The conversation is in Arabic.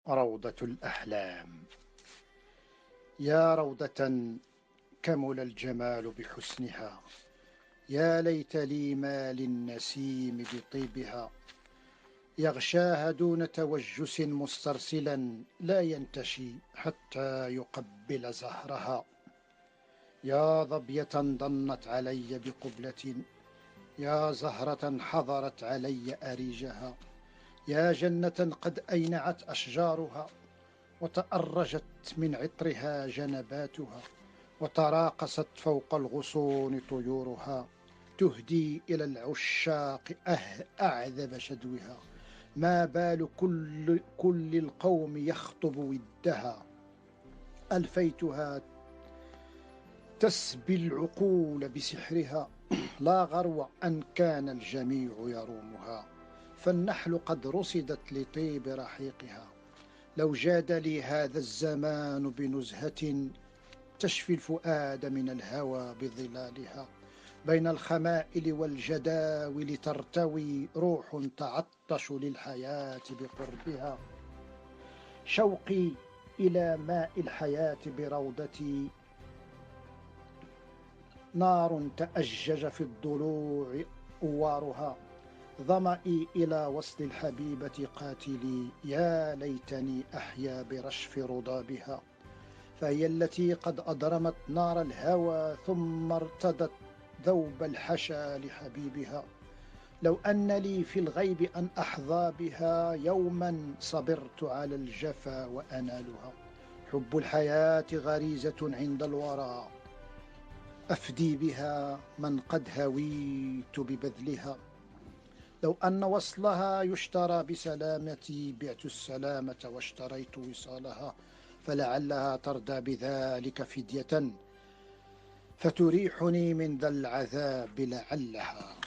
روضة الأحلام. يا روضة كمل الجمال بحسنها، يا ليت لي ما للنسيم بطيبها، يغشاها دون توجس مسترسلا، لا ينتشي حتى يقبل زهرها. يا ظبية ضنت علي بقبلة، يا زهرة حضرت علي أريجها، يا جنة قد أينعت أشجارها، وتأرجت من عطرها جنباتها، وتراقصت فوق الغصون طيورها، تهدي إلى العشاق أعذب شدوها. ما بال كل القوم يخطب ودها، ألفيتها تسبي العقول بسحرها، لا غرو أن كان الجميع يرومها، فالنحل قد رصدت لطيب رحيقها. لو جاد لي هذا الزمان بنزهة تشفي الفؤاد من الهوى بظلالها، بين الخمائل والجداول ترتوي روح تعطش للحياة بقربها. شوقي إلى ماء الحياة بروضتي نار تأجج في الضلوع أوارها، ظمئي إلى وصل الحبيبة قاتلي، يا ليتني أحيا برشف رضابها. فهي التي قد أضرمت نار الهوى ثم ارتدت ذوب الحشا لحبيبها. لو أن لي في الغيب أن أحظى بها يوما صبرت على الجفا وأنالها. حب الحياة غريزة عند الورى، أفدي بها من قد هويت ببذلها. لو أن وصلها يشترى بسلامتي بعت السلامة واشتريت وصالها، فلعلها ترضى بذلك فدية فتريحني من ذا العذاب لعلها.